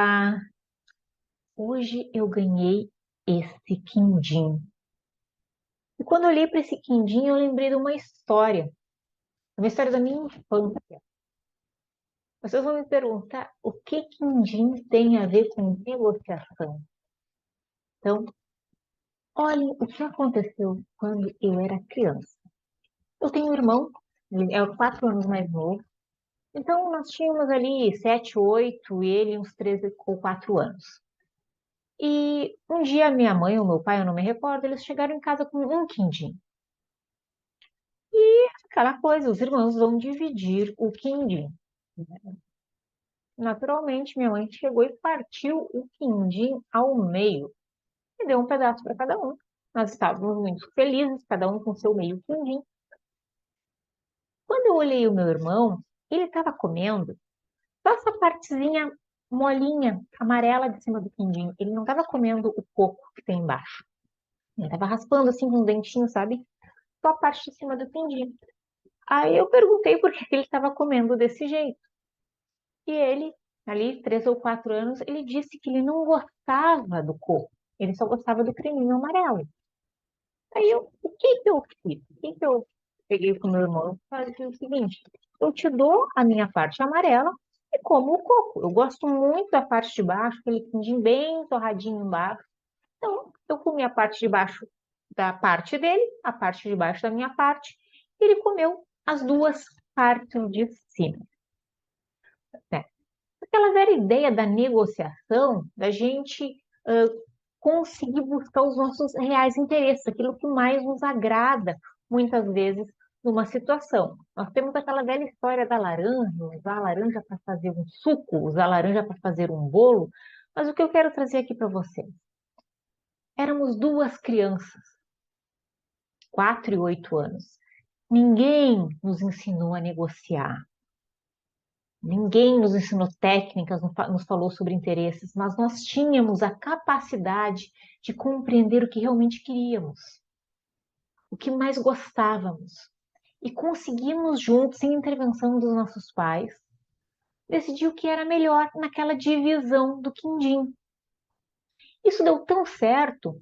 Olá, hoje eu ganhei esse quindim. E quando eu olhei para esse quindim, eu lembrei de uma história da minha infância. Vocês vão me perguntar o que quindim tem a ver com negociação. Então, olhem o que aconteceu quando eu era criança. Eu tenho um irmão, ele é 4 anos mais novo. Então, nós tínhamos ali 7, 8, e ele uns 13 ou 4 anos. E um dia minha mãe ou meu pai, eu não me recordo, eles chegaram em casa com um quindim. Aquela coisa, os irmãos vão dividir o quindim. Naturalmente, minha mãe chegou e partiu o quindim ao meio e deu um pedaço para cada um. Nós estávamos muito felizes, cada um com seu meio quindim. Quando eu olhei o meu irmão, ele estava comendo só essa partezinha molinha, amarela de cima do quindim. Ele não estava comendo o coco que tem embaixo. Ele estava raspando assim com os dentinhos, sabe? Só a parte de cima do quindim. Aí eu perguntei por que ele estava comendo desse jeito. E ele, ali, 3 ou 4 anos, ele disse que ele não gostava do coco, ele só gostava do creminho amarelo. Aí eu, o que que eu fiz? O que que eu peguei com meu irmão e falei o seguinte: eu te dou a minha parte amarela e como o coco. Eu gosto muito da parte de baixo, aquele quindim bem torradinho embaixo. Então, eu comi a parte de baixo da parte dele, a parte de baixo da minha parte, e ele comeu as duas partes de cima, né? Aquela velha ideia da negociação, da gente conseguir buscar os nossos reais interesses, aquilo que mais nos agrada, muitas vezes, numa situação. Nós temos aquela velha história da laranja, usar a laranja para fazer um suco, usar a laranja para fazer um bolo, mas o que eu quero trazer aqui para vocês? Éramos duas crianças, 4 e 8 anos. Ninguém nos ensinou a negociar. Ninguém nos ensinou técnicas, nos falou sobre interesses, mas nós tínhamos a capacidade de compreender o que realmente queríamos, o que mais gostávamos. E conseguimos juntos, sem intervenção dos nossos pais, decidir o que era melhor naquela divisão do quindim. Isso deu tão certo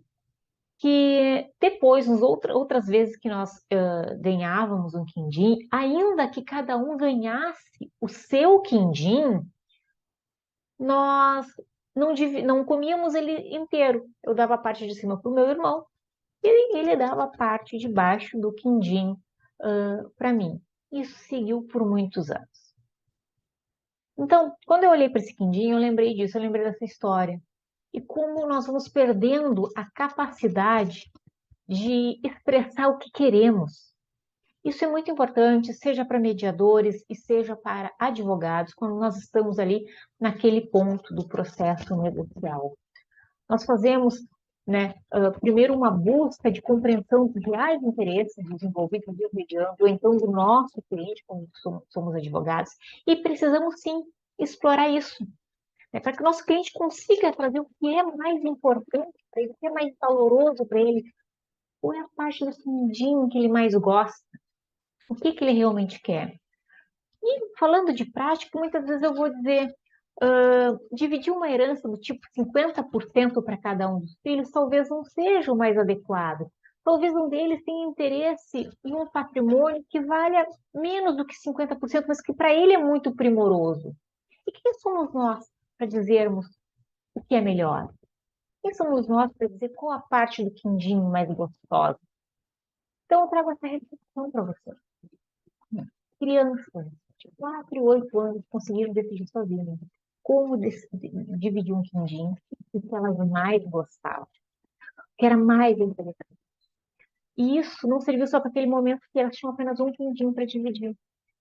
que depois, outras vezes que nós ganhávamos um quindim, ainda que cada um ganhasse o seu quindim, nós não comíamos ele inteiro. Eu dava a parte de cima para o meu irmão e ele dava a parte de baixo do quindim para mim. Isso seguiu por muitos anos. Então, quando eu olhei para esse quindim, eu lembrei disso, eu lembrei dessa história. E como nós vamos perdendo a capacidade de expressar o que queremos. Isso é muito importante, seja para mediadores e seja para advogados, quando nós estamos ali naquele ponto do processo negocial. Nós fazemos, né, primeiro uma busca de compreensão dos reais interesses dos envolvidos e dos medianos, ou então do nosso cliente, como somos advogados, e precisamos sim explorar isso, né, para que o nosso cliente consiga trazer o que é mais importante para ele, o que é mais valoroso para ele, qual é a parte do quindim que ele mais gosta, o que que ele realmente quer. E falando de prática, muitas vezes eu vou dizer, dividir uma herança do tipo 50% para cada um dos filhos talvez não seja o mais adequado. Talvez um deles tenha interesse em um patrimônio que valha menos do que 50%, mas que para ele é muito primoroso. E quem somos nós para dizermos o que é melhor? Quem somos nós para dizer qual a parte do quindim mais gostosa? Então, eu trago essa reflexão para você. Crianças de 4 e 8 anos conseguiram decidir sozinhas como dividir um quindim, o que elas mais gostavam, o que era mais interessante. E isso não serviu só para aquele momento que elas tinham apenas um quindim para dividir.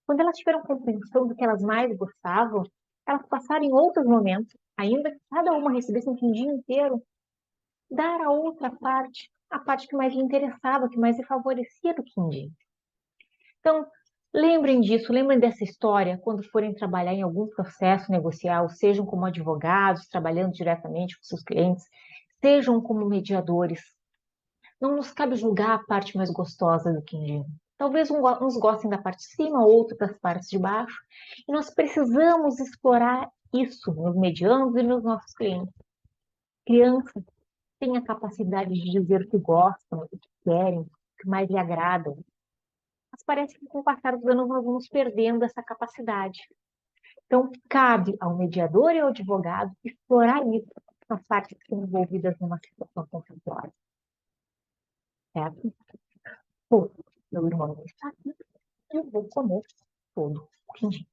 Quando elas tiveram compreensão do que elas mais gostavam, elas passaram em outros momentos, ainda que cada uma recebesse um quindim inteiro, dar a outra parte, a parte que mais lhe interessava, que mais lhe favorecia do quindim. Então, lembrem disso, lembrem dessa história quando forem trabalhar em algum processo negocial, sejam como advogados, trabalhando diretamente com seus clientes, sejam como mediadores. Não nos cabe julgar a parte mais gostosa do quindim. Talvez uns gostem da parte de cima, outros das partes de baixo. E nós precisamos explorar isso nos medianos e nos nossos clientes. Crianças têm a capacidade de dizer o que gostam, o que querem, o que mais lhe agradam. Mas parece que com o passar dos anos nós vamos perdendo essa capacidade. Então, cabe ao mediador e ao advogado explorar isso nas partes que estão envolvidas numa situação conflituosa. Certo? Pô, meu irmão não está aqui, eu vou comer todo o quindim.